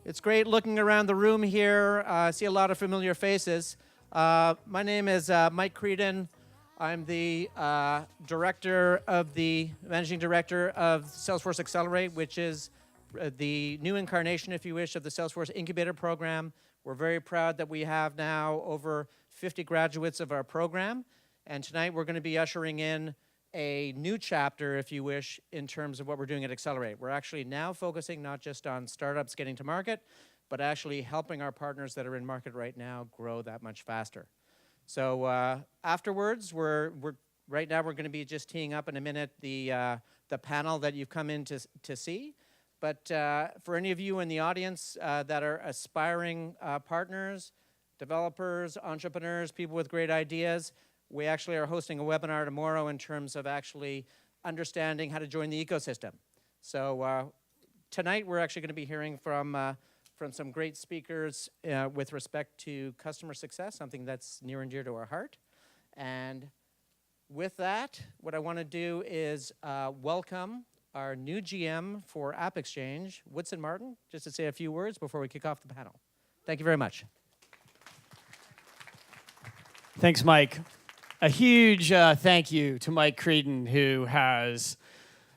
It's great looking around the room here. I see a lot of familiar faces. My name is Mike Creedon. I'm the managing director of Salesforce Accelerate, which is the new incarnation, if you wish, of the Salesforce Incubator Program. We're very proud that we have now over 50 graduates of our program. And tonight we're going to be ushering in a new chapter, if you wish, in terms of what we're doing at Accelerate. We're actually now focusing not just on startups getting to market, but actually helping our partners that are in market right now grow that much faster. So afterwards, right now we're going to be just teeing up in a minute the panel that you've come in to see. But for any of you in the audience that are aspiring partners, developers, entrepreneurs, people with great ideas, we actually are hosting a webinar tomorrow in terms of actually understanding how to join the ecosystem. So tonight we're actually going to be hearing from some great speakers with respect to customer success, something that's near and dear to our heart. And with that, what I want to do is welcome our new GM for AppExchange, Woodson Martin, just to say a few words before we kick off the panel. Thank you very much. Thanks, Mike. A huge thank you to Mike Creedon, who has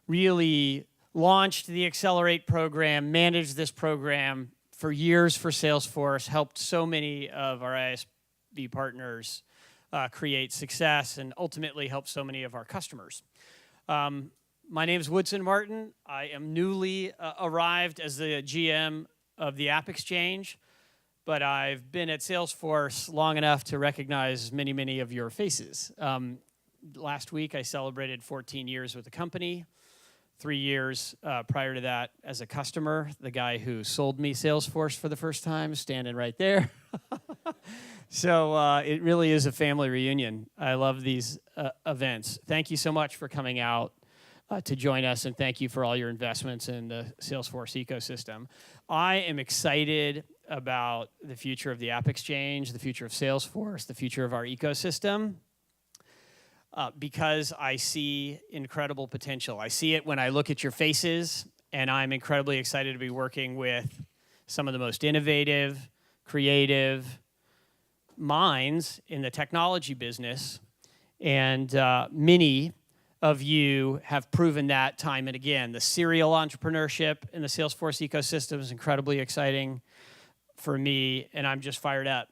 really launched the Accelerate program, managed this program for years for Salesforce, helped so many of our ISV partners create success, and ultimately helped so many of our customers. My name is Woodson Martin. I am newly arrived as the GM of the AppExchange, but I've been at Salesforce long enough to recognize many, many of your faces. Last week, I celebrated 14 years with the company. 3 years prior to that as a customer. The guy who sold me Salesforce for the first time, standing right there. So it really is a family reunion. I love these events. Thank you so much for coming out to join us, and thank you for all your investments in the Salesforce ecosystem. I am excited about the future of the AppExchange, the future of Salesforce, the future of our ecosystem. Because I see incredible potential. I see it when I look at your faces, and I'm incredibly excited to be working with some of the most innovative, creative minds in the technology business. And many of you have proven that time and again. The serial entrepreneurship in the Salesforce ecosystem is incredibly exciting for me, and I'm just fired up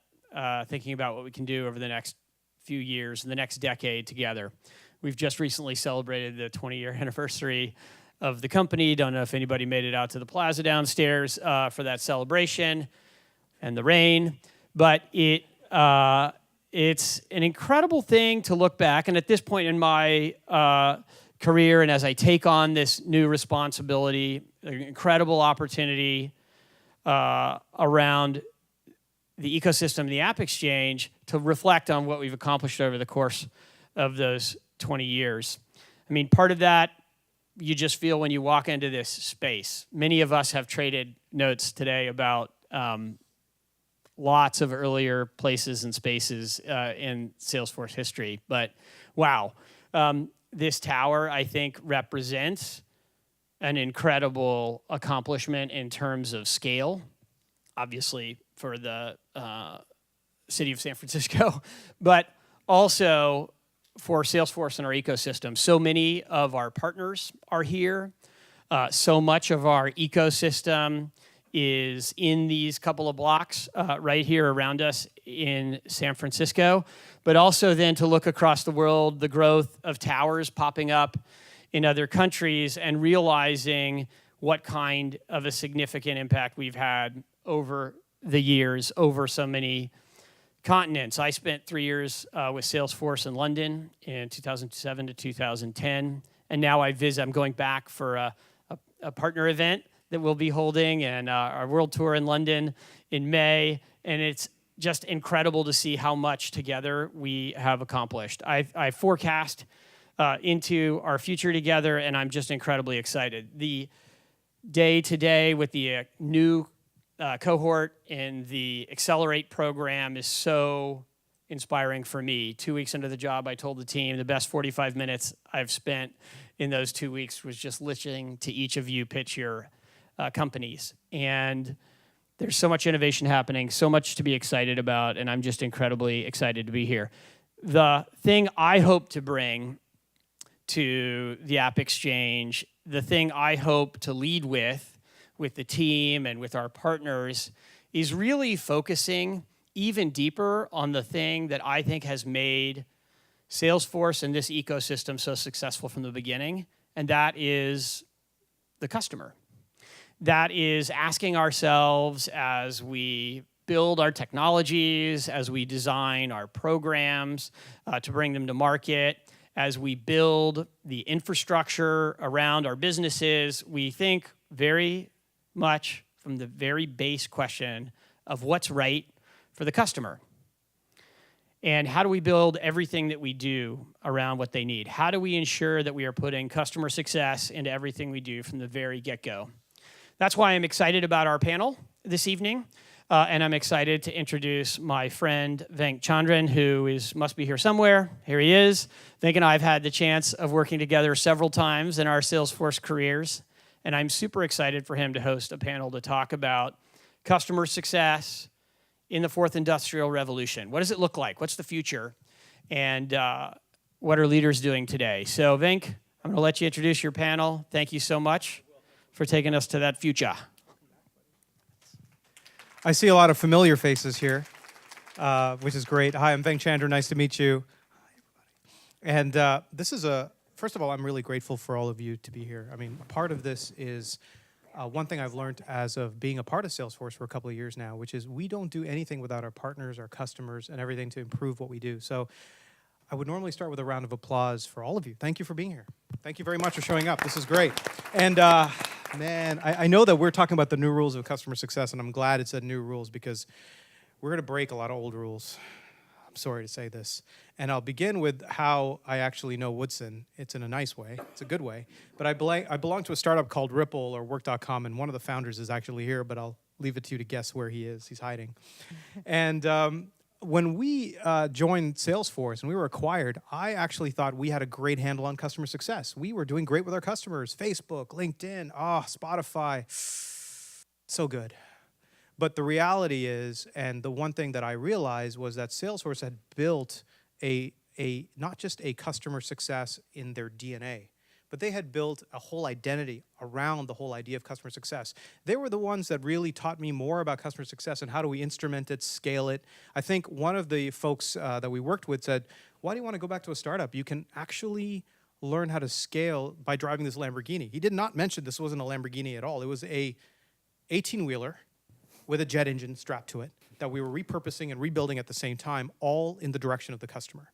thinking about what we can do over the next few years and the next decade together. We've just recently celebrated the 20-year anniversary of the company. Don't know if anybody made it out to the plaza downstairs for that celebration and the rain, but it's an incredible thing to look back. And at this point in my career, and as I take on this new responsibility, an incredible opportunity around the ecosystem, the AppExchange, to reflect on what we've accomplished over the course of those 20 years. I mean, part of that you just feel when you walk into this space. Many of us have traded notes today about lots of earlier places and spaces in Salesforce history. But wow, this tower, I think, represents an incredible accomplishment in terms of scale, obviously for the city of San Francisco, but also for Salesforce and our ecosystem. So many of our partners are here. So much of our ecosystem is in these couple of blocks right here around us in San Francisco, but also then to look across the world, the growth of towers popping up in other countries and realizing what kind of a significant impact we've had over the years, over so many continents. I spent 3 years with Salesforce in London in 2007 to 2010, and now I'm going back for a partner event that we'll be holding and our world tour in London in May, and it's just incredible to see how much together we have accomplished. I forecast into our future together, and I'm just incredibly excited. The day today with the new cohort in the Accelerate program is so inspiring for me. 2 weeks into the job, I told the team the best 45 minutes I've spent in those 2 weeks was just listening to each of you pitch your companies. And There's so much innovation happening, so much to be excited about, and I'm just incredibly excited to be here. The thing I hope to bring to the AppExchange, the thing I hope to lead with the team and with our partners, is really focusing even deeper on the thing that I think has made Salesforce and this ecosystem so successful from the beginning, and that is the customer. That is asking ourselves as we build our technologies, as we design our programs to bring them to market, as we build the infrastructure around our businesses, we think very much from the very base question of what's right for the customer. And how do we build everything that we do around what they need? How do we ensure that we are putting customer success into everything we do from the very get-go? That's why I'm excited about our panel this evening. And I'm excited to introduce my friend Venk Chandran, who must be here somewhere. Here he is. Venk and I have had the chance of working together several times in our Salesforce careers. And I'm super excited for him to host a panel to talk about customer success in the fourth industrial revolution. What does it look like? What's the future? And what are leaders doing today? So Venk, I'm going to let you introduce your panel. Thank you so much for taking us to that future. I see a lot of familiar faces here, which is great. Hi, I'm Venk Chandran. Nice to meet you. And this is first of all, I'm really grateful for all of you to be here. I mean, part of this is one thing I've learned as of being a part of Salesforce for a couple of years now, which is we don't do anything without our partners, our customers, and everything to improve what we do. So I would normally start with a round of applause for all of you. Thank you for being here. Thank you very much for showing up. This is great. And man, I know that we're talking about the new rules of customer success, and I'm glad it said new rules because we're going to break a lot of old rules. I'm sorry to say this. And I'll begin with how I actually know Woodson. It's in a nice way. It's a good way. But I belong to a startup called Ripple or Work.com, and one of the founders is actually here, but I'll leave it to you to guess where he is. He's hiding. And when we joined Salesforce and we were acquired, I actually thought we had a great handle on customer success. We were doing great with our customers. Facebook, LinkedIn, Spotify. So good. But the reality is, and the one thing that I realized was that Salesforce had built not just a customer success in their DNA, but they had built a whole identity around the whole idea of customer success. They were the ones that really taught me more about customer success and how do we instrument it, scale it. I think one of the folks that we worked with said, why do you want to go back to a startup? You can actually learn how to scale by driving this Lamborghini. He did not mention this wasn't a Lamborghini at all. It was a 18-wheeler with a jet engine strapped to it that we were repurposing and rebuilding at the same time, all in the direction of the customer.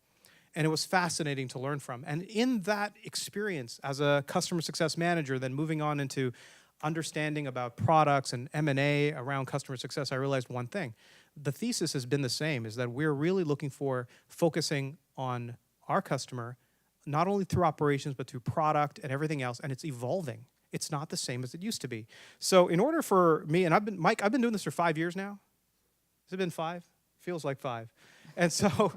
And it was fascinating to learn from. And in that experience as a customer success manager, then moving on into understanding about products and M&A around customer success, I realized one thing. The thesis has been the same, is that we're really looking for focusing on our customer, not only through operations, but through product and everything else, and it's evolving. It's not the same as it used to be. So in order for me, and Mike, I've been doing this for 5 years now. Has it been 5? Feels like 5. And so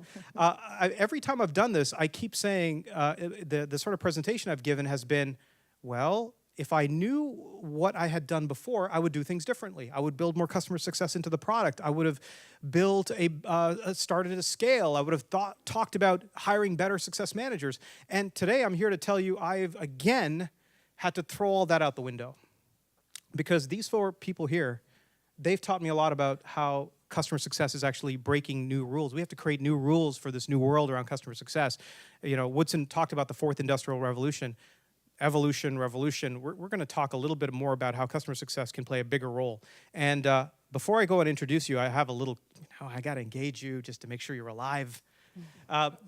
every time I've done this, I keep saying the sort of presentation I've given has been, well, if I knew what I had done before, I would do things differently. I would build more customer success into the product. I would have built started a scale. I would have talked about hiring better success managers. And today I'm here to tell you I've, again, had to throw all that out the window. Because these 4 people here, they've taught me a lot about how customer success is actually breaking new rules. We have to create new rules for this new world around customer success. You know, Woodson talked about the fourth industrial revolution. Evolution, revolution. We're going to talk a little bit more about how customer success can play a bigger role. And before I go and introduce you, I have a little, I got to engage you just to make sure you're alive.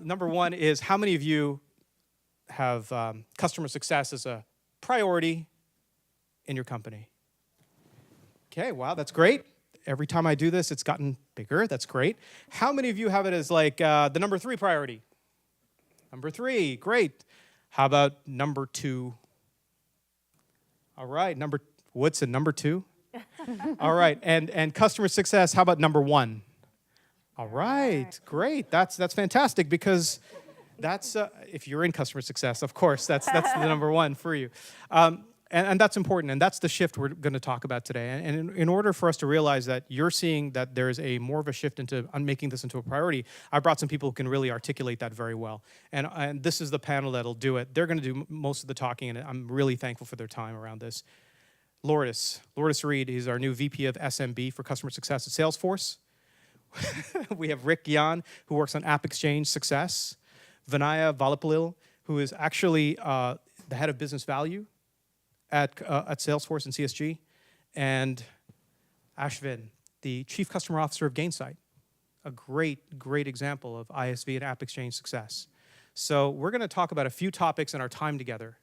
Number one is, how many of you have customer success as a priority in your company? Okay, wow, that's great. Every time I do this, it's gotten bigger. That's great. How many of you have it as like the number 3 priority? Number 3, great. How about number 2? All right, Woodson, number 2? All right, and customer success, how about number 1? All right, great. That's fantastic, because that's if you're in customer success, of course, that's the number 1 for you. And that's important, and that's the shift we're going to talk about today. And in order for us to realize that you're seeing that there's a more of a shift into making this into a priority, I brought some people who can really articulate that very well. And this is the panel that'll do it. They're going to do most of the talking, and I'm really thankful for their time around this. Lourdes Reed is our new VP of SMB for Customer Success at Salesforce. We have Rick Gian, who works on AppExchange Success. Vinaya Valapalil, who is actually the head of business value at Salesforce and CSG, and Ashvin, the Chief Customer Officer of Gainsight, a great example of ISV and AppExchange success. So we're going to talk about a few topics in our time together,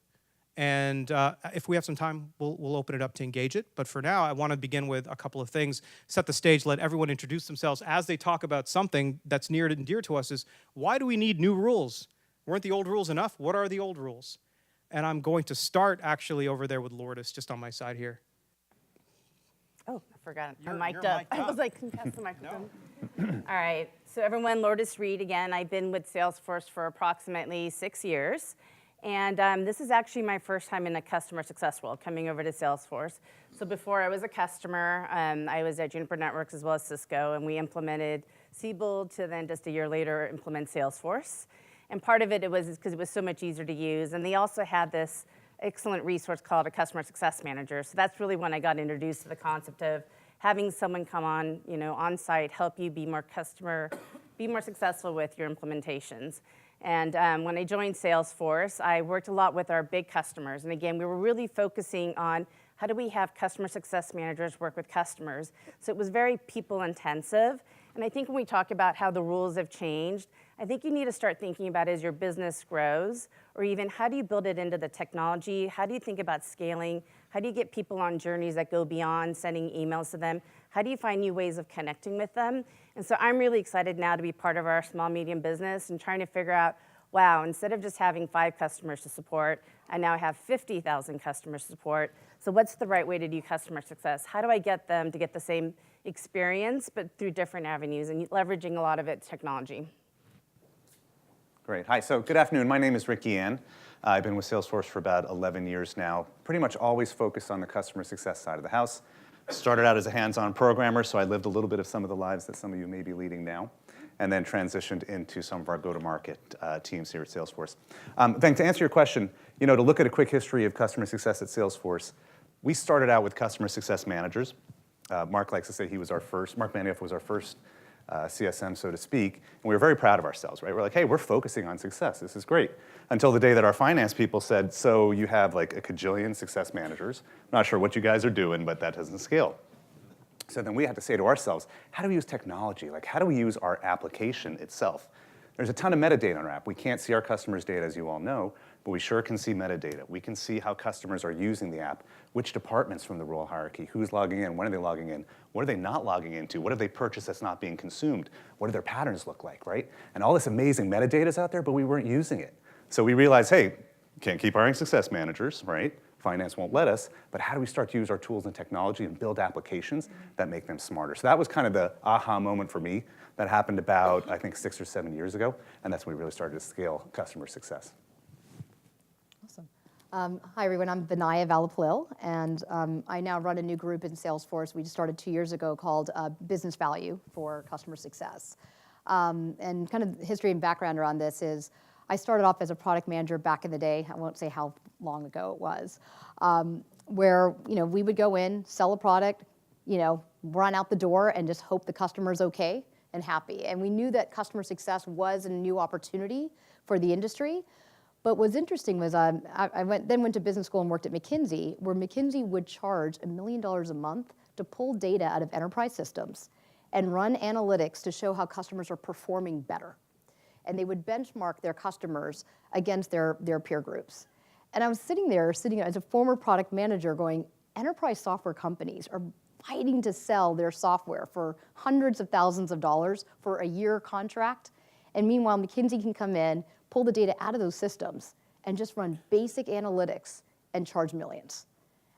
and if we have some time, we'll open it up to engage it. But for now, I want to begin with a couple of things, set the stage, let everyone introduce themselves as they talk about something that's near and dear to us is, why do we need new rules? Weren't the old rules enough? What are the old rules? And I'm going to start actually over there with Lourdes, just on my side here. Oh, I forgot. You're I'm mic'd up. mic'd I up. was like, can you pass the microphone? All right. So everyone, Lourdes Reed again. I've been with Salesforce for approximately 6 years. And this is actually my first time in a customer success role, coming over to Salesforce. So before I was a customer, I was at Juniper Networks as well as Cisco, and we implemented Siebel to then just a year later implement Salesforce. And part of it was because it was so much easier to use. And they also had this excellent resource called a customer success manager. So that's really when I got introduced to the concept of having someone come on, on site, help you be more successful with your implementations. And when I joined Salesforce, I worked a lot with our big customers. And again, we were really focusing on how do we have customer success managers work with customers. So it was very people intensive. And I think when we talk about how the rules have changed, I think you need to start thinking about as your business grows, or even how do you build it into the technology? How do you think about scaling? How do you get people on journeys that go beyond sending emails to them? How do you find new ways of connecting with them? And so I'm really excited now to be part of our small, medium business and trying to figure out, wow, instead of just having 5 customers to support, I now have 50,000 customers to support. So what's the right way to do customer success? How do I get them to get the same experience, but through different avenues and leveraging a lot of it technology? Great. Hi. So good afternoon. My name is Rick Gian. I've been with Salesforce for about 11 years now, pretty much always focused on the customer success side of the house. Started out as a hands-on programmer, so I lived a little bit of some of the lives that some of you may be leading now, and then transitioned into some of our go-to-market teams here at Salesforce. Then to answer your question, to look at a quick history of customer success at Salesforce, we started out with customer success managers. Mark likes to say Mark Manioff was our first CSM, so to speak, and we were very proud of ourselves, right? We're like, hey, we're focusing on success. This is great. Until the day that our finance people said, so you have like a cajillion success managers. I'm not sure what you guys are doing, but that doesn't scale. So then we had to say to ourselves, how do we use technology? Like, how do we use our application itself? There's a ton of metadata on our app. We can't see our customers' data, as you all know, but we sure can see metadata. We can see how customers are using the app, which departments from the role hierarchy, who's logging in, when are they logging in, what are they not logging into, what have they purchased that's not being consumed, what do their patterns look like, right? And all this amazing metadata is out there, but we weren't using it. So we realized, hey, can't keep hiring success managers, right? Finance won't let us, but how do we start to use our tools and technology and build applications that make them smarter? So that was kind of the aha moment for me. That happened about, I think, 6 or 7 years ago, and that's when we really started to scale customer success. Awesome. Hi, everyone. I'm Vinaya Valapalil, and I now run a new group in Salesforce. We just started 2 years ago called Business Value for Customer Success. And kind of the history and background around this is I started off as a product manager back in the day. I won't say how long ago it was, where we would go in, sell a product, run out the door, and just hope the customer's okay and happy. And we knew that customer success was a new opportunity for the industry. But what's interesting was I went to business school and worked at McKinsey, where McKinsey would charge $1 million a month to pull data out of enterprise systems and run analytics to show how customers are performing better. And they would benchmark their customers against their peer groups. And I was sitting as a former product manager going, enterprise software companies are fighting to sell their software for hundreds of thousands of dollars for a year contract. And meanwhile, McKinsey can come in, pull the data out of those systems, and just run basic analytics and charge millions.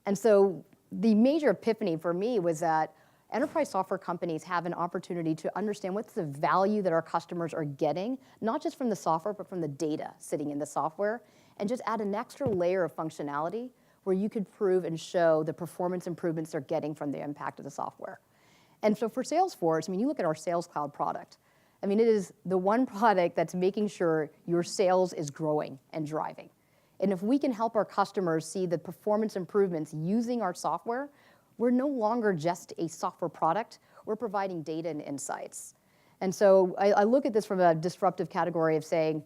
And so the major epiphany for me was that enterprise software companies have an opportunity to understand what's the value that our customers are getting, not just from the software, but from the data sitting in the software, and just add an extra layer of functionality where you could prove and show the performance improvements they're getting from the impact of the software. And so for Salesforce, I mean, you look at our Sales Cloud product. I mean, it is the one product that's making sure your sales is growing and driving. And if we can help our customers see the performance improvements using our software, we're no longer just a software product, we're providing data and insights. And so I look at this from a disruptive category of saying,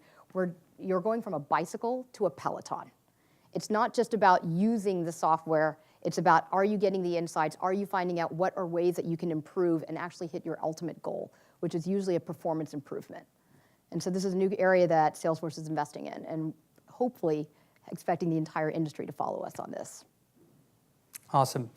you're going from a bicycle to a Peloton. It's not just about using the software, it's about, are you getting the insights? Are you finding out what are ways that you can improve and actually hit your ultimate goal, which is usually a performance improvement. And so this is a new area that Salesforce is investing in, and hopefully expecting the entire industry to follow us on this. Awesome.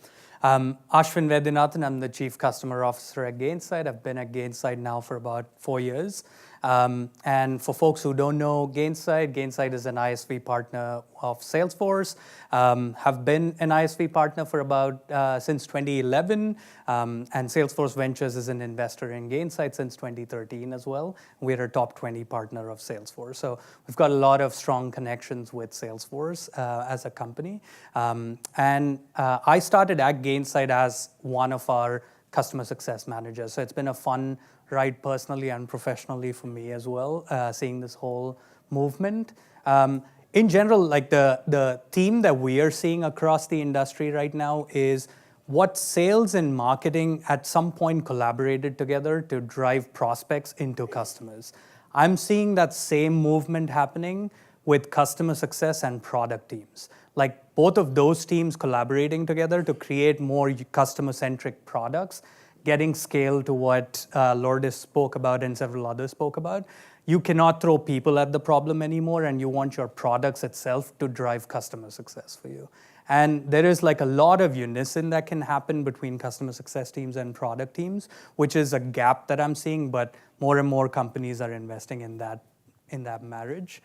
Ashwin Vedyanathan, I'm the Chief Customer Officer at Gainsight. I've been at Gainsight now for about 4 years. And for folks who don't know Gainsight is an ISV partner of Salesforce. Have been an ISV partner for about since 2011. And Salesforce Ventures is an investor in Gainsight since 2013 as well. We're a top 20 partner of Salesforce. So we've got a lot of strong connections with Salesforce as a company. And I started at Gainsight as one of our customer success managers. So it's been a fun ride personally and professionally for me as well, seeing this whole movement. In general, like the theme that we are seeing across the industry right now is what sales and marketing at some point collaborated together to drive prospects into customers. I'm seeing that same movement happening with customer success and product teams. Like both of those teams collaborating together to create more customer-centric products, getting scale to what Lourdes spoke about and several others spoke about. You cannot throw people at the problem anymore, and you want your products itself to drive customer success for you. And there is like a lot of unison that can happen between customer success teams and product teams, which is a gap that I'm seeing, but more and more companies are investing in that marriage.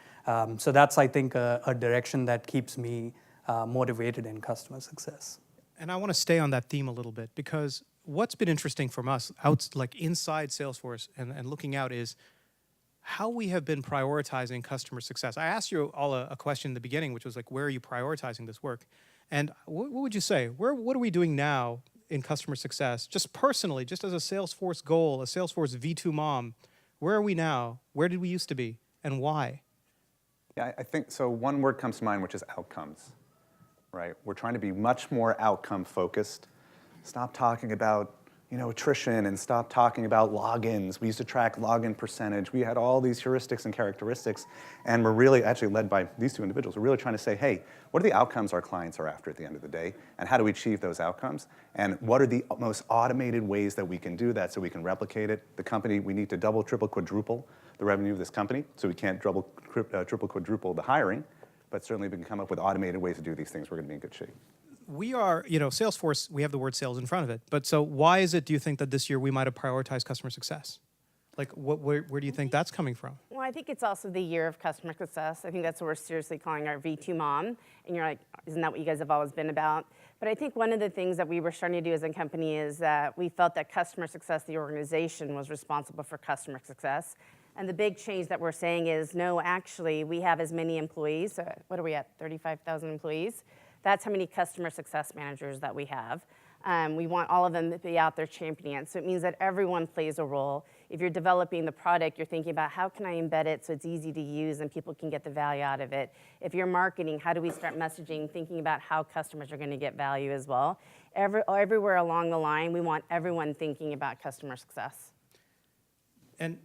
So that's, I think, a direction that keeps me motivated in customer success. And I want to stay on that theme a little bit, because what's been interesting from us like inside Salesforce and looking out is how we have been prioritizing customer success. I asked you all a question in the beginning, which was like, where are you prioritizing this work? And what would you say? What are we doing now in customer success? Just personally, just as a Salesforce goal, a Salesforce V2 mom, where are we now? Where did we used to be? And why? Yeah, I think, so one word comes to mind, which is outcomes, right? We're trying to be much more outcome focused. Stop talking about, attrition, and stop talking about logins. We used to track login percentage. We had all these heuristics and characteristics, and we're really actually led by these two individuals. We're really trying to say, hey, what are the outcomes our clients are after at the end of the day, and how do we achieve those outcomes? And what are the most automated ways that we can do that so we can replicate it? The company, we need to double, triple, quadruple the revenue of this company, so we can't triple, quadruple the hiring, but certainly we can come up with automated ways to do these things. We're going to be in good shape. We are, Salesforce, we have the word sales in front of it. But so why is it, do you think, that this year we might have prioritized customer success? Like, where do you think that's coming from? Well, I think it's also the year of customer success. I think that's what we're seriously calling our V2 mom. And you're like, isn't that what you guys have always been about? But I think one of the things that we were starting to do as a company is that we felt that customer success, the organization, was responsible for customer success. And the big change that we're saying is, no, actually, we have as many employees. What are we at, 35,000 employees? That's how many customer success managers that we have. We want all of them to be out there championing it. So it means that everyone plays a role. If you're developing the product, you're thinking about how can I embed it so it's easy to use and people can get the value out of it. If you're marketing, how do we start messaging, thinking about how customers are going to get value as well. Everywhere along the line, we want everyone thinking about customer success. And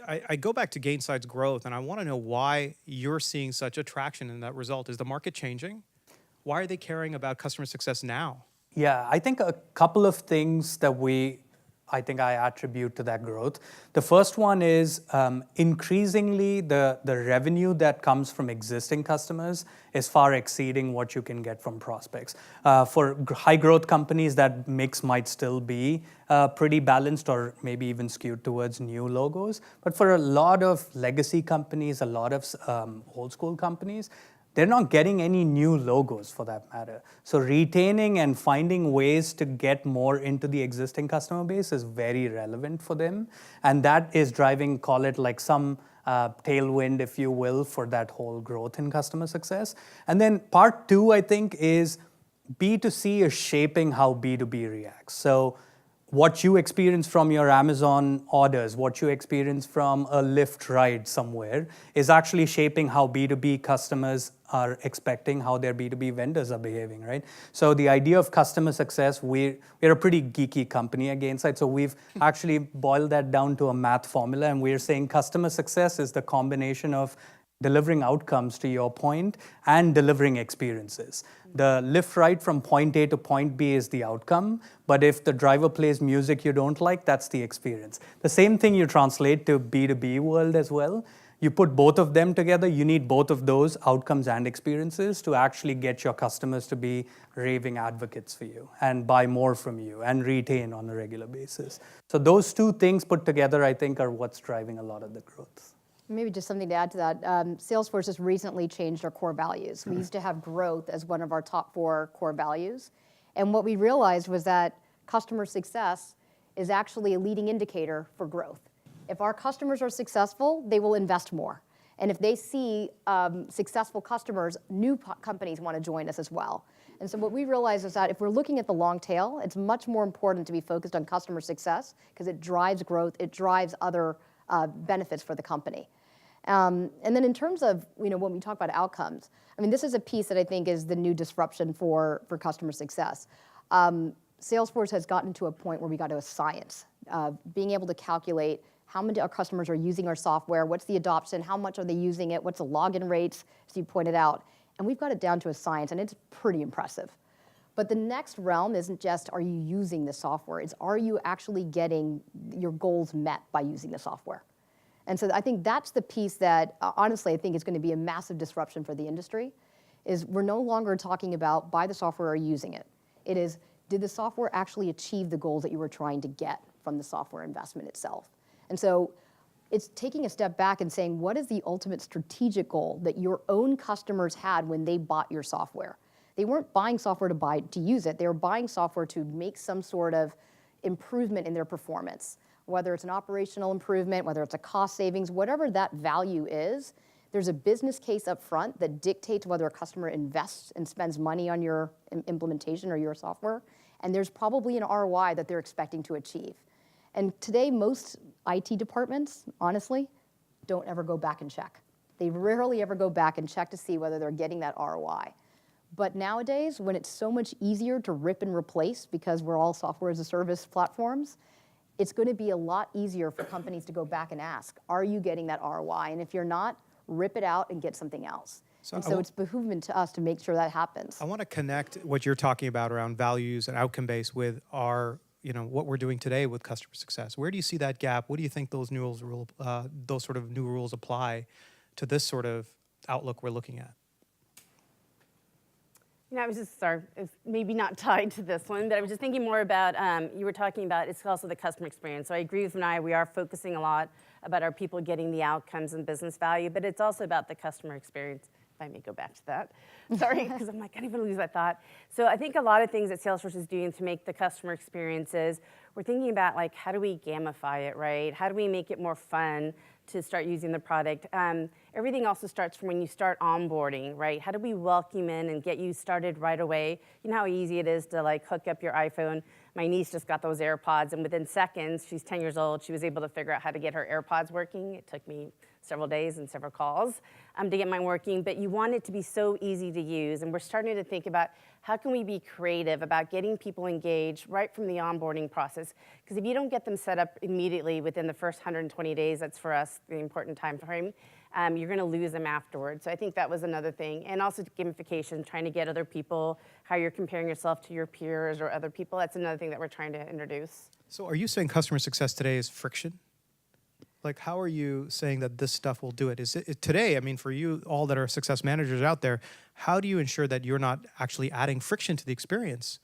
I go back to Gainsight's growth, and I want to know why you're seeing such attraction in that result. Is the market changing? Why are they caring about customer success now? Yeah, I think a couple of things that I attribute to that growth. The first one is increasingly the revenue that comes from existing customers is far exceeding what you can get from prospects. For high growth companies, that mix might still be pretty balanced or maybe even skewed towards new logos. But for a lot of legacy companies, a lot of old school companies, they're not getting any new logos for that matter. So retaining and finding ways to get more into the existing customer base is very relevant for them. And that is driving, call it like some tailwind, if you will, for that whole growth in customer success. And then part two, I think, is B2C is shaping how B2B reacts. So what you experience from your Amazon orders, what you experience from a Lyft ride somewhere, is actually shaping how B2B customers are expecting, how their B2B vendors are behaving, right? So the idea of customer success, we're a pretty geeky company at Gainsight, so we've actually boiled that down to a math formula, and we're saying customer success is the combination of delivering outcomes, to your point, and delivering experiences. The Lyft ride from point A to point B is the outcome, but if the driver plays music you don't like, that's the experience. The same thing you translate to B2B world as well. You put both of them together, you need both of those outcomes and experiences to actually get your customers to be raving advocates for you and buy more from you and retain on a regular basis. So those two things put together, I think, are what's driving a lot of the growth. Maybe just something to add to that. Salesforce has recently changed our core values. We used to have growth as one of our top 4 core values. And what we realized was that customer success is actually a leading indicator for growth. If our customers are successful, they will invest more. And if they see successful customers, new companies want to join us as well. And so what we realized is that if we're looking at the long tail, it's much more important to be focused on customer success because it drives growth, it drives other benefits for the company. And then in terms of, when we talk about outcomes, I mean, this is a piece that I think is the new disruption for customer success. Salesforce has gotten to a point where we got to a science, being able to calculate how many our customers are using our software, what's the adoption, how much are they using it, what's the login rates, as you pointed out. And we've got it down to a science, and it's pretty impressive. But the next realm isn't just, are you using the software? It's, are you actually getting your goals met by using the software? And so I think that's the piece that, honestly, I think is going to be a massive disruption for the industry, is we're no longer talking about buy the software or using it. It is, did the software actually achieve the goals that you were trying to get from the software investment itself? And so it's taking a step back and saying, what is the ultimate strategic goal that your own customers had when they bought your software? They weren't buying software to use it. They were buying software to make some sort of improvement in their performance, whether it's an operational improvement, whether it's a cost savings, whatever that value is. There's a business case up front that dictates whether a customer invests and spends money on your implementation or your software, and there's probably an ROI that they're expecting to achieve. And today, most IT departments, honestly, don't ever go back and check. They rarely ever go back and check to see whether they're getting that ROI. But nowadays, when it's so much easier to rip and replace because we're all software as a service platforms, it's going to be a lot easier for companies to go back and ask, are you getting that ROI? And if you're not, rip it out and get something else. So it's behoovement to us to make sure that happens. I want to connect what you're talking about around values and outcome-based with our, what we're doing today with customer success. Where do you see that gap? What do you think those those sort of new rules apply to this sort of outlook we're looking at? I was just, sorry, it's maybe not tied to this one, but I was just thinking more about, you were talking about, it's also the customer experience. So I agree with Vinay, we are focusing a lot about our people getting the outcomes and business value, but it's also about the customer experience. If I may go back to that. Sorry, because I'm like, I don't even lose that thought. So I think a lot of things that Salesforce is doing to make the customer experiences, we're thinking about like, how do we gamify it, right? How do we make it more fun to start using the product? Everything also starts from when you start onboarding, right? How do we welcome in and get you started right away? You know how easy it is to like hook up your iPhone. My niece just got those AirPods, and within seconds, she's 10 years old, she was able to figure out how to get her AirPods working. It took me several days and several calls to get mine working, but you want it to be so easy to use, and we're starting to think about how can we be creative about getting people engaged right from the onboarding process, because if you don't get them set up immediately within the first 120 days, that's for us the important time frame, you're going to lose them afterwards. So I think that was another thing, and also gamification, trying to get other people, how you're comparing yourself to your peers or other people, that's another thing that we're trying to introduce. So are you saying customer success today is friction? Like, how are you saying that this stuff will do it? Is it today, I mean, for you all that are success managers out there, how do you ensure that you're not actually adding friction to the experience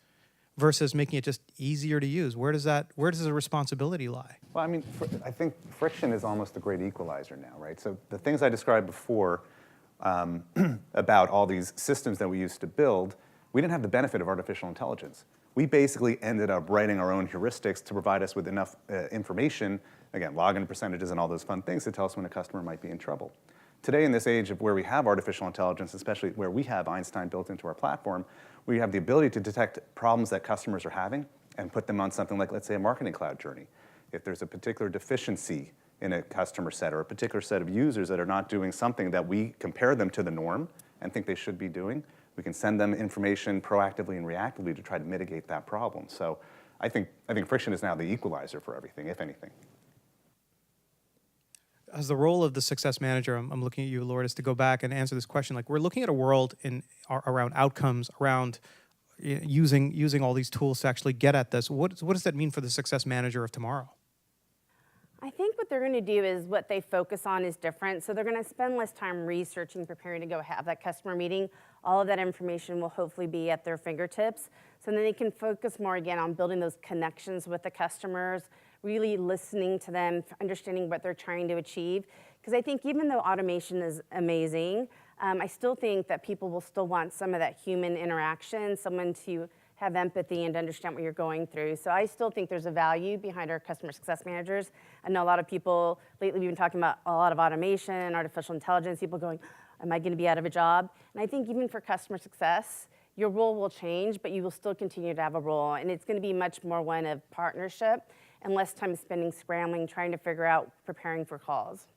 versus making it just easier to use? Where does the responsibility lie? Well, I mean, I think friction is almost the great equalizer now, right? So the things I described before about all these systems that we used to build, we didn't have the benefit of artificial intelligence. we basically ended up writing our own heuristics to provide us with enough information, again, login percentages and all those fun things to tell us when a customer might be in trouble. Today, in this age of where we have artificial intelligence, especially where we have Einstein built into our platform, we have the ability to detect problems that customers are having and put them on something like, let's say, a marketing cloud journey. If there's a particular deficiency in a customer set or a particular set of users that are not doing something that we compare them to the norm and think they should be doing, we can send them information proactively and reactively to try to mitigate that problem. So I think friction is now the equalizer for everything, if anything. As the role of the success manager, I'm looking at you, Lourdes, to go back and answer this question. Like, we're looking at a world around outcomes, around using all these tools to actually get at this. What does that mean for the success manager of tomorrow? I think what they're going to do is what they focus on is different. So they're going to spend less time researching, preparing to go have that customer meeting. All of that information will hopefully be at their fingertips. So then they can focus more again on building those connections with the customers, really listening to them, understanding what they're trying to achieve. Because I think even though automation is amazing, I still think that people will still want some of that human interaction, someone to have empathy and to understand what you're going through. So I still think there's a value behind our customer success managers. I know a lot of people, lately we've been talking about a lot of automation, artificial intelligence, people going, am I gonna be out of a job? And I think even for customer success, your role will change, but you will still continue to have a role. And it's gonna be much more one of partnership and less time spending scrambling, trying to figure out, preparing for calls.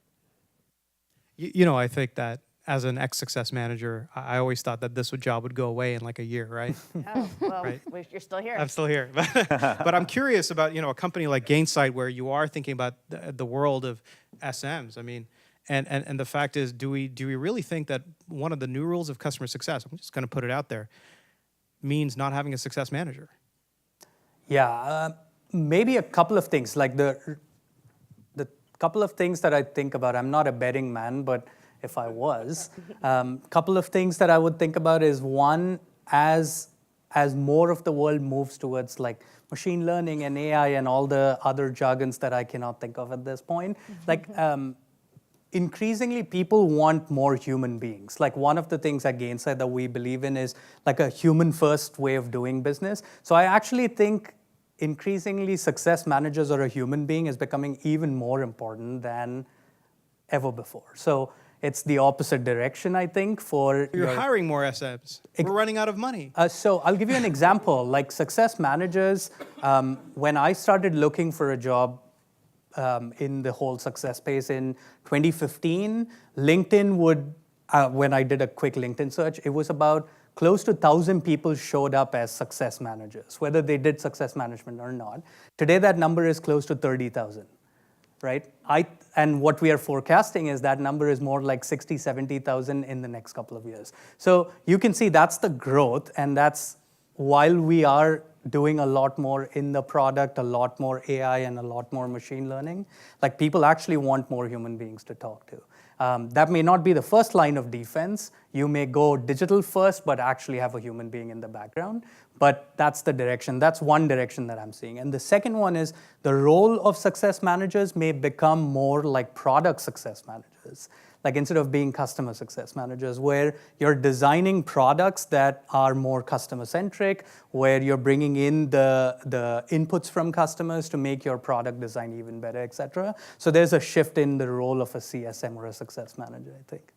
You know, I think that as an ex-success manager, I always thought that this job would go away in like a year, right? Oh, well, Right. you're still here. I'm still here. But I'm curious about, a company like Gainsight where you are thinking about the world of SMs. I mean, and the fact is, do we really think that one of the new rules of customer success, I'm just going to put it out there, means not having a success manager? Yeah, maybe a couple of things. Like the couple of things that I think about, I'm not a betting man, but if I was, couple of things that I would think about is one, as more of the world moves towards like machine learning and AI and all the other jargons that I cannot think of at this point, like increasingly people want more human beings. Like one of the things at Gainsight that we believe in is like a human first way of doing business. So I actually think increasingly success managers or a human being is becoming even more important than ever before. So it's the opposite direction, I think, for You're hiring more SMs. We're running out of money. So I'll give you an example. Like success managers, when I started looking for a job in the whole success space in 2015, LinkedIn would, when I did a quick LinkedIn search, it was about close to 1,000 people showed up as success managers, whether they did success management or not. Today, that number is close to 30,000. Right? And what we are forecasting is that number is more like 60, 70,000 in the next couple of years. So you can see that's the growth, and that's while we are doing a lot more in the product, a lot more AI and a lot more machine learning, like people actually want more human beings to talk to. That may not be the first line of defense. You may go digital first, but actually have a human being in the background. But that's the direction. That's one direction that I'm seeing. And the second one is the role of success managers may become more like product success managers. Like instead of being customer success managers, where you're designing products that are more customer-centric, where you're bringing in the inputs from customers to make your product design even better, et cetera. So there's a shift in the role of a CSM or a success manager, I think.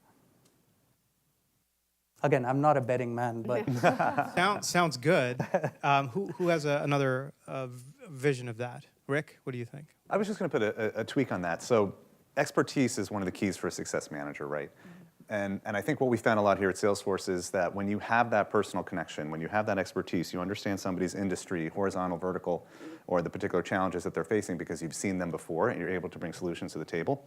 Again, I'm not a betting man, but Sounds good. Who has another vision of that? Rick, what do you think? I was just going to put a tweak on that. So expertise is one of the keys for a success manager, right? And I think what we found a lot here at Salesforce is that when you have that personal connection, when you have that expertise, you understand somebody's industry, horizontal, vertical, or the particular challenges that they're facing because you've seen them before and you're able to bring solutions to the table.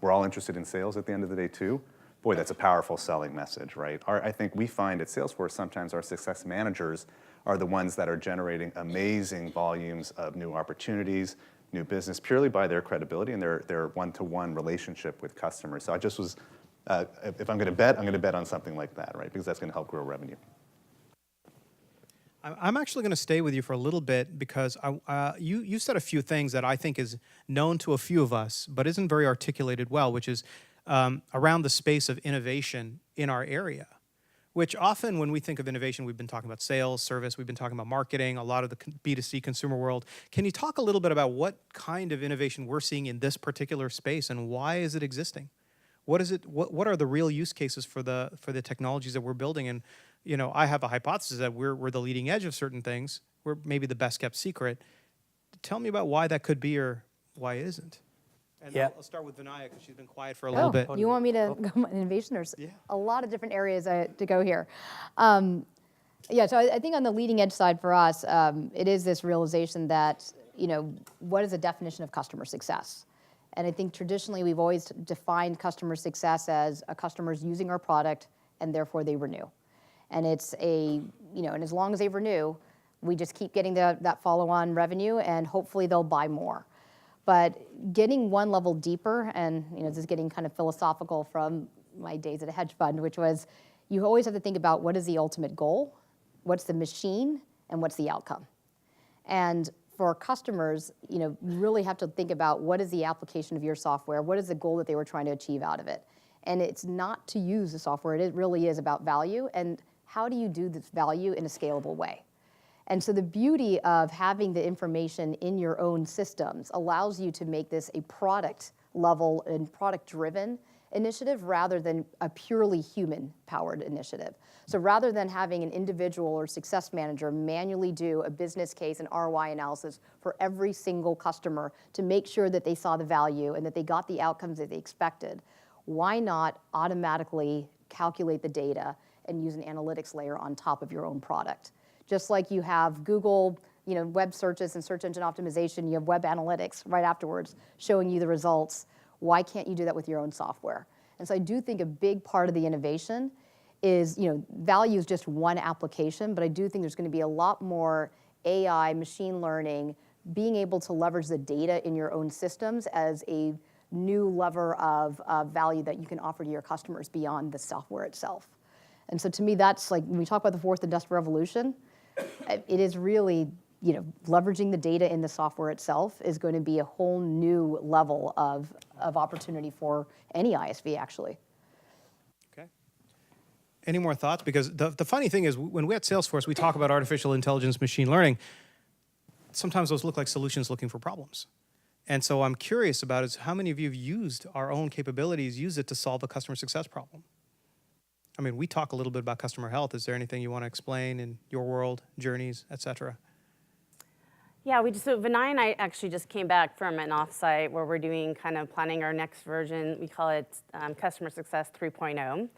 We're all interested in sales at the end of the day too. Boy, that's a powerful selling message, right? I think we find at Salesforce sometimes our success managers are the ones that are generating amazing volumes of new opportunities, new business, purely by their credibility and their one-to-one relationship with customers. So I just was, if I'm going to bet on something like that, right? Because that's going to help grow revenue. I'm actually going to stay with you for a little bit because you said a few things that I think is known to a few of us, but isn't very articulated well, which is around the space of innovation in our area, which often when we think of innovation, we've been talking about sales, service, we've been talking about marketing, a lot of the B2C consumer world. Can you talk a little bit about what kind of innovation we're seeing in this particular space and why is it existing? What is it? What are the real use cases for the technologies that we're building? And I have a hypothesis that we're the leading edge of certain things. We're maybe the best kept secret. Tell me about why that could be or why it isn't. And I'll start with Vinaya because she's been quiet for a little bit. You want me to go on innovation? There's a lot of different areas to go here. So I think on the leading edge side for us, it is this realization that, what is the definition of customer success? And I think traditionally we've always defined customer success as a customer's using our product and therefore they renew. And it's and as long as they renew, we just keep getting that follow-on revenue and hopefully they'll buy more. But getting one level deeper, and this is getting kind of philosophical from my days at a hedge fund, which was you always have to think about what is the ultimate goal, what's the machine, and what's the outcome. And for customers, you really have to think about what is the application of your software, what is the goal that they were trying to achieve out of it. And it's not to use the software, it really is about value, and how do you do this value in a scalable way? And so the beauty of having the information in your own systems allows you to make this a product level and product driven initiative rather than a purely human powered initiative. So rather than having an individual or success manager manually do a business case and ROI analysis for every single customer to make sure that they saw the value and that they got the outcomes that they expected, why not automatically calculate the data and use an analytics layer on top of your own product? Just like you have Google, web searches and search engine optimization, you have web analytics right afterwards showing you the results. Why can't you do that with your own software? And so I do think a big part of the innovation is, value is just one application, but I do think there's going to be a lot more AI, machine learning, being able to leverage the data in your own systems as a new lever of value that you can offer to your customers beyond the software itself. And so to me, that's like, when we talk about the fourth industrial revolution, it is really, leveraging the data in the software itself is going to be a whole new level of opportunity for any ISV, actually. Okay. Any more thoughts? Because the funny thing is, when we at Salesforce, we talk about artificial intelligence, machine learning, sometimes those look like solutions looking for problems. And so I'm curious about is how many of you have used our own capabilities, use it to solve a customer success problem? I mean, we talk a little bit about customer health. Is there anything you want to explain in your world, journeys, et cetera? Yeah, so Vinay and I actually just came back from an offsite where we're doing kind of planning our next version. We call it Customer Success 3.0.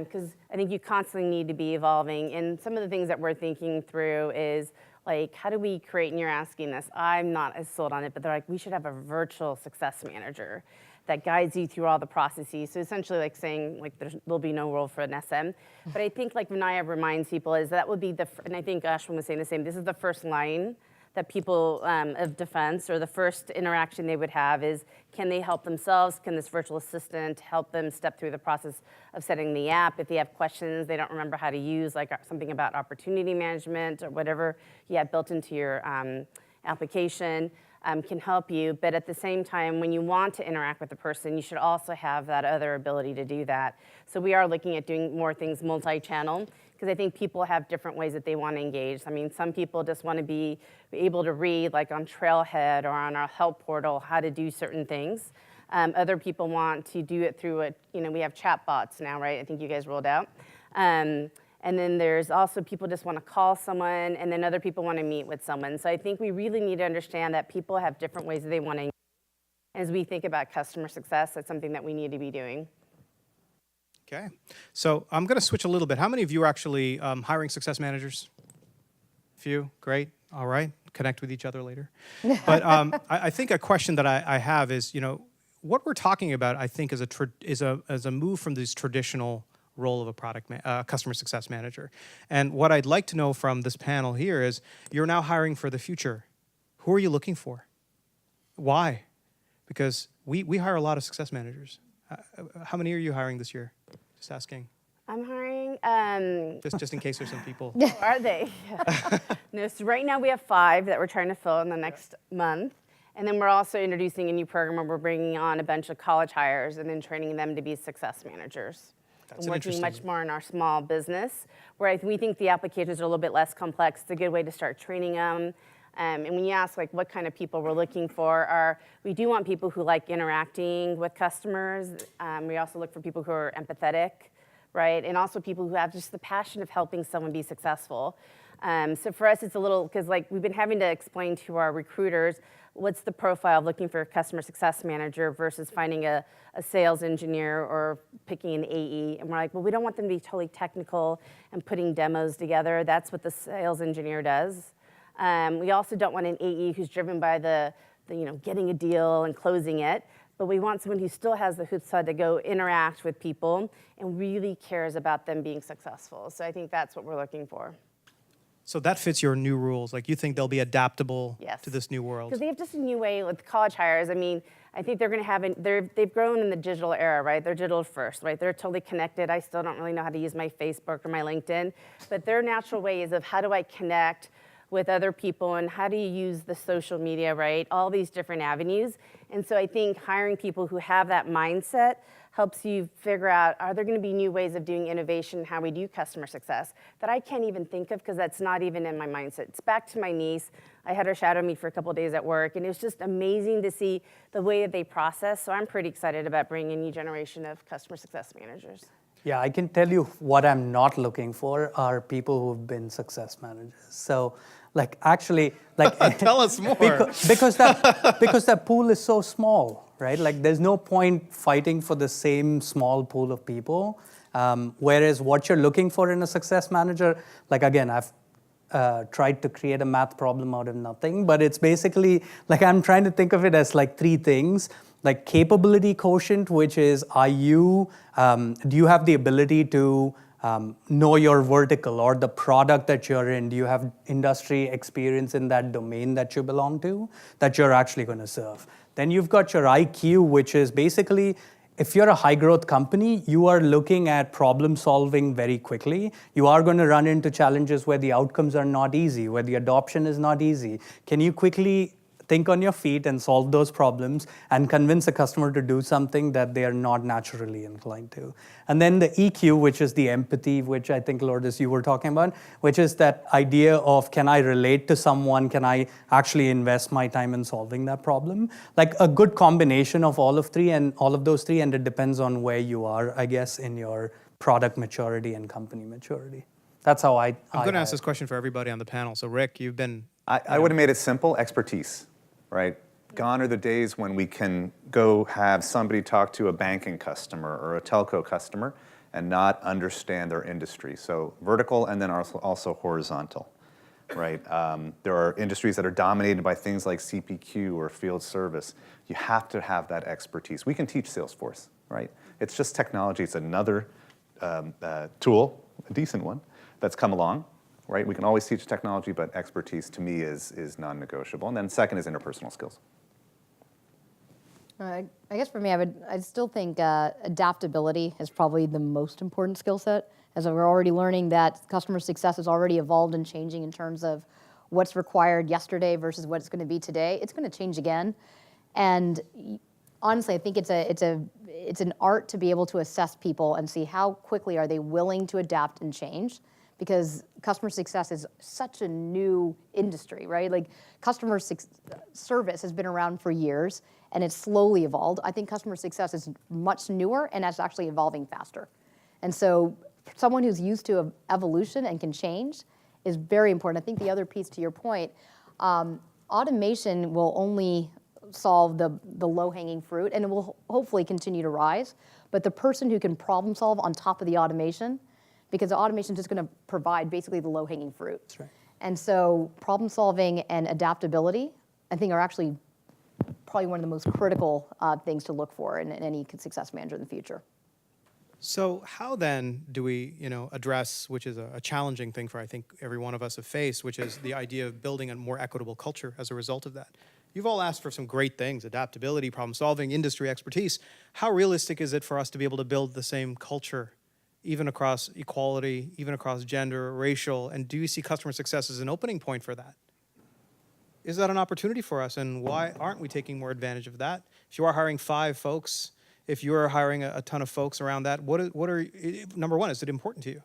Because I think you constantly need to be evolving. And some of the things that we're thinking through is, like, how do we create, and you're asking this, I'm not as sold on it, but they're like, we should have a virtual success manager that guides you through all the processes. So essentially like saying, like, there'll be no role for an SM. But I think, like Vinaya reminds people, is that would be and I think Ashwin was saying the same, this is the first line that people of defense, or the first interaction they would have is, can they help themselves? Can this virtual assistant help them step through the process of setting the app? If they have questions they don't remember how to use, like something about opportunity management or whatever you have built into your application, can help you. But at the same time, when you want to interact with the person, you should also have that other ability to do that. So we are looking at doing more things multi-channel, because I think people have different ways that they want to engage. I mean, some people just want to be able to read, like on Trailhead or on our help portal, how to do certain things. Other people want to do it through we have chatbots now, right? I think you guys rolled out. And then there's also people just want to call someone, and then other people want to meet with someone. So I think we really need to understand that people have different ways that they want to engage. As we think about customer success, that's something that we need to be doing. Okay. So I'm going to switch a little bit. How many of you are actually hiring success managers? A few. Great. All right. Connect with each other later. But I think a question that I have is, what we're talking about, I think, is a move from this traditional role of a customer success manager. And what I'd like to know from this panel here is, you're now hiring for the future. Who are you looking for? Why? Because we hire a lot of success managers. How many are you hiring this year? Just asking. I'm hiring. Just in case there's some people. Are they? No, so right now we have 5 that we're trying to fill in the next month. And then we're also introducing a new program where we're bringing on a bunch of college hires and then training them to be success managers. That's and an working much interesting- more in our small business, where we think the applications are a little bit less complex. It's a good way to start training them. And when you ask like what kind of people we're looking for, we do want people who like interacting with customers. We also look for people who are empathetic, right? And also people who have just the passion of helping someone be successful. So for us, it's a little, because like we've been having to explain to our recruiters, what's the profile of looking for a customer success manager versus finding a sales engineer or picking an AE. And we're like, well, we don't want them to be totally technical and putting demos together. That's what the sales engineer does. We also don't want an AE who's driven by the getting a deal and closing it, but we want someone who still has the chutzpah to go interact with people and really cares about them being successful. So I think that's what we're looking for. So that fits your new rules. Like you think they'll be adaptable Yes. to this new world. Because they have just a new way with college hires. I mean, I think they're going to have, they've grown in the digital era, right? They're digital first, right? They're totally connected. I still don't really know how to use my Facebook or my LinkedIn, but their natural way is of how do I connect with other people and how do you use the social media, right? All these different avenues. And so I think hiring people who have that mindset helps you figure out, are there going to be new ways of doing innovation, how we do customer success that I can't even think of because that's not even in my mindset. It's back to my niece. I had her shadow me for a couple of days at work, and it was just amazing to see the way that they process. So I'm pretty excited about bringing a new generation of customer success managers. Yeah, I can tell you what I'm not looking for are people who've been success managers. So, like, actually, like, Tell us more. because that pool is so small, right? Like, there's no point fighting for the same small pool of people. Whereas what you're looking for in a success manager, like, again, I've tried to create a math problem out of nothing, but it's basically like I'm trying to think of it as like three things. Like capability quotient, which is, do you have the ability to know your vertical or the product that you're in? Do you have industry experience in that domain that you belong to, that you're actually going to serve? Then you've got your IQ, which is basically, if you're a high growth company, you are looking at problem solving very quickly. You are going to run into challenges where the outcomes are not easy, where the adoption is not easy. Can you quickly think on your feet and solve those problems and convince a customer to do something that they are not naturally inclined to? And then the EQ, which is the empathy, which I think, Lourdes, you were talking about, which is that idea of, can I relate to someone? Can I actually invest my time in solving that problem? Like a good combination of all of those three, and it depends on where you are, I guess, in your product maturity and company maturity. That's how I'm going to ask this question for everybody on the panel. So Rick, you've been... I would have made it simple, expertise, right? Gone are the days when we can go have somebody talk to a banking customer or a telco customer and not understand their industry. So vertical and then also horizontal, right? There are industries that are dominated by things like CPQ or field service. You have to have that expertise. We can teach Salesforce, right? It's just technology. It's another tool, a decent one, that's come along. Right? We can always teach technology, but expertise to me is non-negotiable. And then second is interpersonal skills. I guess for me, I still think adaptability is probably the most important skill set, as we're already learning that customer success has already evolved and changing in terms of what's required yesterday versus what it's going to be today. It's going to change again, and honestly, I think it's an art to be able to assess people and see how quickly are they willing to adapt and change. Because customer success is such a new industry, right? Like customer service has been around for years and it's slowly evolved. I think customer success is much newer and it's actually evolving faster. And so someone who's used to evolution and can change is very important. I think the other piece to your point, automation will only solve the low-hanging fruit and it will hopefully continue to rise. But the person who can problem solve on top of the automation, because the automation is just going to provide basically the low-hanging fruit. That's right. And so problem solving and adaptability, I think, are actually probably one of the most critical things to look for in any success manager in the future. So how then do we, address, which is a challenging thing for I think every one of us have faced, which is the idea of building a more equitable culture as a result of that? You've all asked for some great things, adaptability, problem solving, industry expertise. How realistic is it for us to be able to build the same culture, even across equality, even across gender, racial, and do you see customer success as an opening point for that? Is that an opportunity for us, and why aren't we taking more advantage of that? If you are hiring 5 folks if you're hiring a ton of folks around that, what are number one, is it important to you?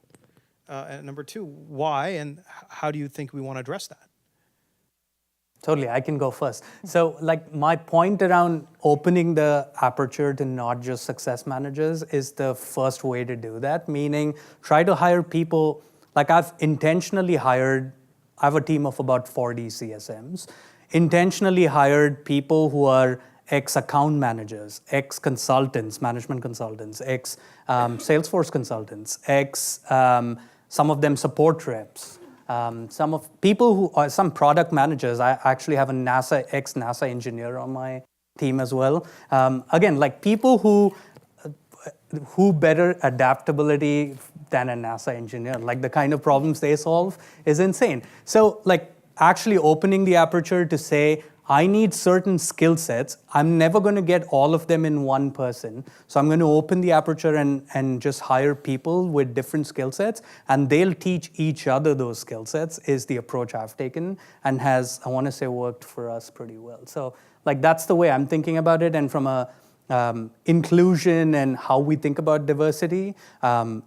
And number two, why and how do you think we want to address that? Totally, I can go first. So like my point around opening the aperture to not just success managers is the first way to do that, meaning try to hire people, like I've intentionally hired, I have a team of about 40 CSMs, intentionally hired people who are ex-account managers, ex-consultants, management consultants, ex-Salesforce consultants, some of them support reps. Some of people who are some product managers. I actually have a ex-NASA engineer on my team as well. Again, like people who better adaptability than a NASA engineer. Like the kind of problems they solve is insane. So like actually opening the aperture to say, I need certain skill sets. I'm never going to get all of them in one person. So I'm going to open the aperture and just hire people with different skill sets, and they'll teach each other those skill sets is the approach I've taken and has, I want to say, worked for us pretty well. So like that's the way I'm thinking about it. And from a inclusion and how we think about diversity,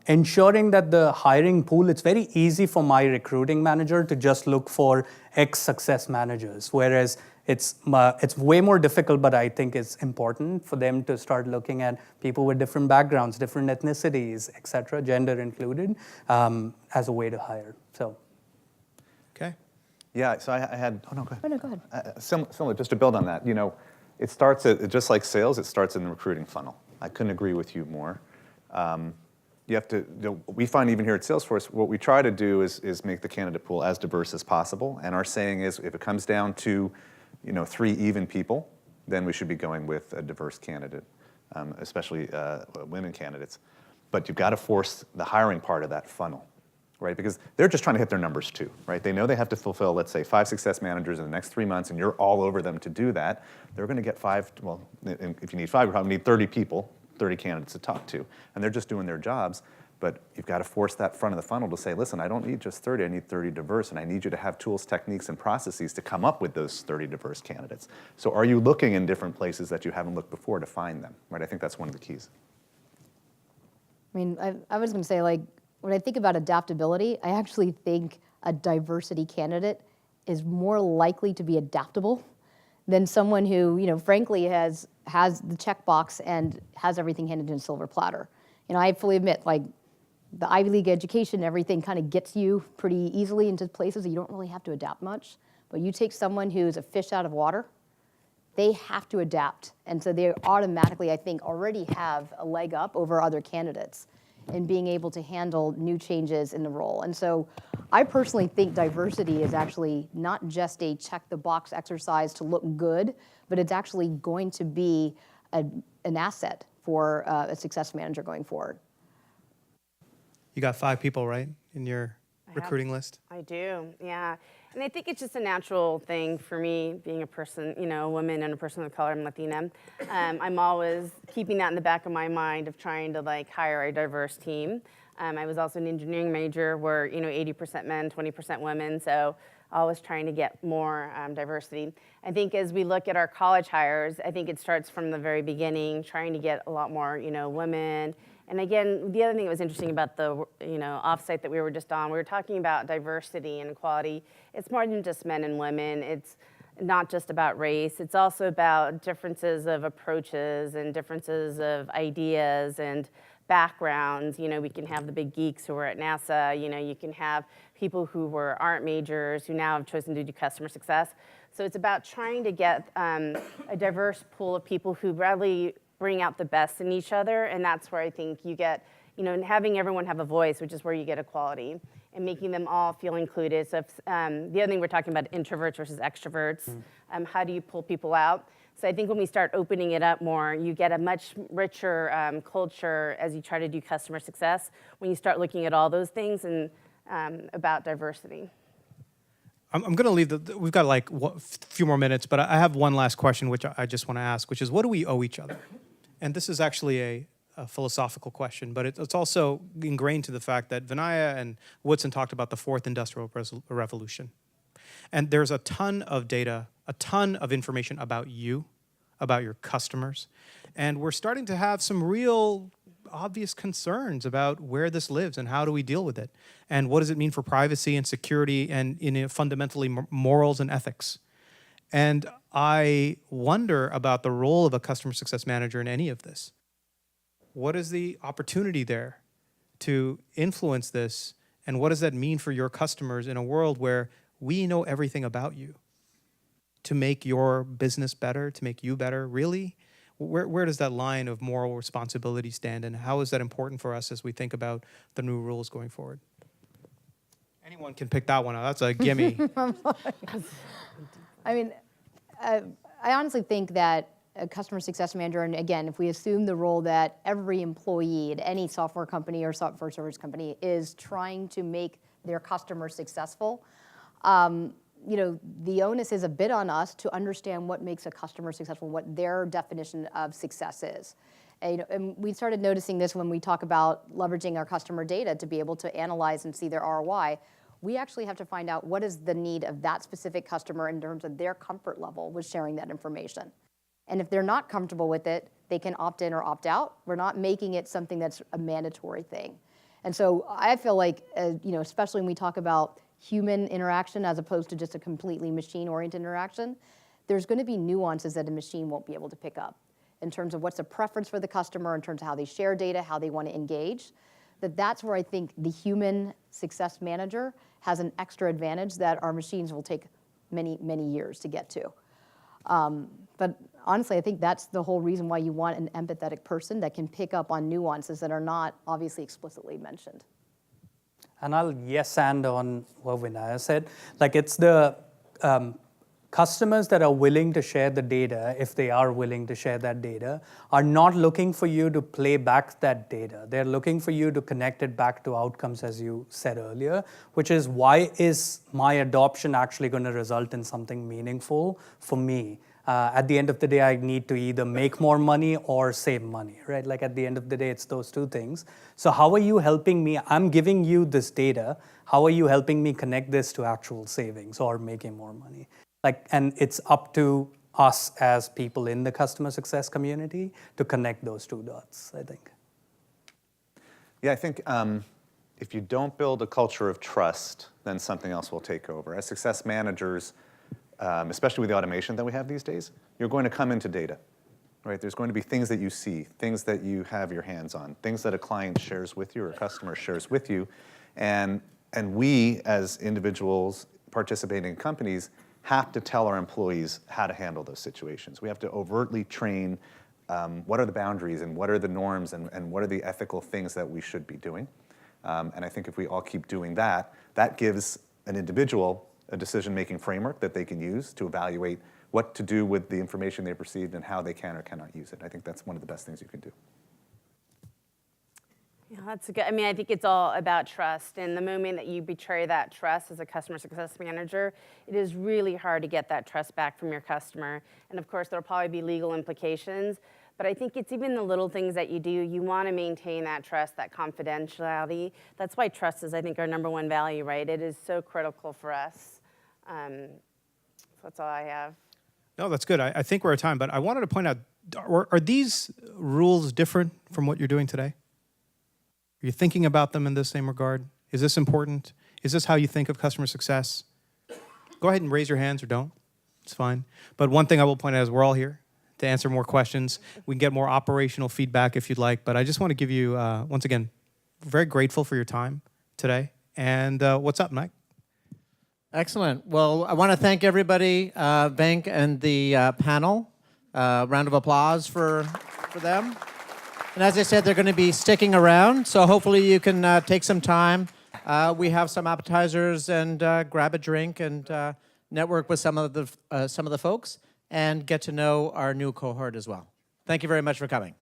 ensuring that the hiring pool, it's very easy for my recruiting manager to just look for ex-success managers, whereas it's way more difficult, but I think it's important for them to start looking at people with different backgrounds, different ethnicities, et cetera, gender included, as a way to hire. So, Okay. Yeah, so I had, oh no, go ahead. Oh, no, go ahead. Similar, just to build on that, it starts just like sales, it starts in the recruiting funnel. I couldn't agree with you more. You have to, we find even here at Salesforce, what we try to do is make the candidate pool as diverse as possible. And our saying is, if it comes down to 3 even people, then we should be going with a diverse candidate, especially women candidates. But you've got to force the hiring part of that funnel, right? Because they're just trying to hit their numbers too, right? They know they have to fulfill, let's say, 5 success managers in the next 3 months, and you're all over them to do that. They're going to get 5, well, if you need 5, you probably need 30 people, 30 candidates to talk to, and they're just doing their jobs. But you've got to force that front of the funnel to say, listen, I don't need just 30, I need 30 diverse, and I need you to have tools, techniques, and processes to come up with those 30 diverse candidates. So are you looking in different places that you haven't looked before to find them, right? I think that's one of the keys. I mean, I was going to say, like, when I think about adaptability, I actually think a diversity candidate is more likely to be adaptable than someone who, frankly, has the checkbox and has everything handed in a silver platter. I fully admit, like, the Ivy League education, everything kind of gets you pretty easily into places that you don't really have to adapt much. But you take someone who's a fish out of water, they have to adapt. And so they automatically, I think, already have a leg up over other candidates in being able to handle new changes in the role. And so I personally think diversity is actually not just a check the box exercise to look good, but it's actually going to be an asset for a success manager going forward. You got 5 people, right, in your recruiting list? I do, yeah. And I think it's just a natural thing for me, being a person, a woman and a person of color, I'm Latina. I'm always keeping that in the back of my mind of trying to hire a diverse team. I was also an engineering major where 80% men, 20% women, so always trying to get more diversity. I think as we look at our college hires, I think it starts from the very beginning, trying to get a lot more women. And again, the other thing that was interesting about the offsite that we were just on, we were talking about diversity and equality. It's more than just men and women. It's not just about race. It's also about differences of approaches and differences of ideas and backgrounds. We can have the big geeks who are at NASA. You can have people who aren't majors who now have chosen to do customer success. So it's about trying to get a diverse pool of people who really bring out the best in each other, and that's where I think you get, and having everyone have a voice, which is where you get equality, and making them all feel included. So if, the other thing we're talking about, introverts versus extroverts, how do you pull people out? So I think when we start opening it up more, you get a much richer culture as you try to do customer success, when you start looking at all those things and about diversity. I'm going to leave we've got like a few more minutes, but I have one last question, which I just want to ask, which is, what do we owe each other? And this is actually a philosophical question, but it's also ingrained to the fact that Vinaya and Woodson talked about the 4th Industrial Revolution. And there's a ton of data, a ton of information about you about your customers. And we're starting to have some real obvious concerns about where this lives and how do we deal with it. And what does it mean for privacy and security and fundamentally morals and ethics. And I wonder about the role of a customer success manager in any of this. What is the opportunity there to influence this? And what does that mean for your customers in a world where we know everything about you? To make your business better, to make you better, really? Where does that line of moral responsibility stand, and how is that important for us as we think about the new rules going forward? Anyone can pick that one out. That's a gimme. I mean, I honestly think that a customer success manager, and again, if we assume the role that every employee at any software company or software service company is trying to make their customers successful, the onus is a bit on us to understand what makes a customer successful, what their definition of success is. And we started noticing this when we talk about leveraging our customer data to be able to analyze and see their ROI. We actually have to find out what is the need of that specific customer in terms of their comfort level with sharing that information. And if they're not comfortable with it, they can opt in or opt out. We're not making it something that's a mandatory thing. And so I feel like, especially when we talk about human interaction as opposed to just a completely machine-oriented interaction, there's going to be nuances that a machine won't be able to pick up in terms of what's a preference for the customer, in terms of how they share data, how they want to engage. That's where I think the human success manager has an extra advantage that our machines will take many, many years to get to. But honestly, I think that's the whole reason why you want an empathetic person that can pick up on nuances that are not obviously explicitly mentioned. And I'll yes and on what Vinaya said. Like, it's the customers that are willing to share the data, if they are willing to share that data, are not looking for you to play back that data. They're looking for you to connect it back to outcomes, as you said earlier, which is, why is my adoption actually going to result in something meaningful for me? At the end of the day, I need to either make more money or save money, right? Like, at the end of the day, it's those two things. So how are you helping me? I'm giving you this data. How are you helping me connect this to actual savings or making more money? Like, and it's up to us as people in the customer success community to connect those two dots, I think. Yeah, I think if you don't build a culture of trust, then something else will take over. As success managers, especially with the automation that we have these days, you're going to come into data, right? There's going to be things that you see, things that you have your hands on, things that a client shares with you or a customer shares with you. And we, as individuals participating in companies, have to tell our employees how to handle those situations. We have to overtly train what are the boundaries and what are the norms and what are the ethical things that we should be doing. And I think if we all keep doing that, that gives an individual a decision-making framework that they can use to evaluate what to do with the information they've received and how they can or cannot use it. I think that's one of the best things you can do. Yeah, that's good. I mean, I think it's all about trust. And the moment that you betray that trust as a customer success manager, it is really hard to get that trust back from your customer. And of course, there'll probably be legal implications. But I think it's even the little things that you do. You want to maintain that trust, that confidentiality. That's why trust is, I think, our number one value, right? It is so critical for us. So that's all I have. No, that's good. I think we're at time, but I wanted to point out, are these rules different from what you're doing today? Are you thinking about them in the same regard? Is this important? Is this how you think of customer success? Go ahead and raise your hands or don't. It's fine. But one thing I will point out is we're all here to answer more questions. We can get more operational feedback if you'd like. But I just want to give you, once again, very grateful for your time today. And what's up, Mike? Excellent. Well, I want to thank everybody, Venk and the panel. Round of applause for them. And as I said, they're going to be sticking around, so hopefully you can take some time. We have some appetizers and grab a drink and network with some of the folks and get to know our new cohort as well. Thank you very much for coming.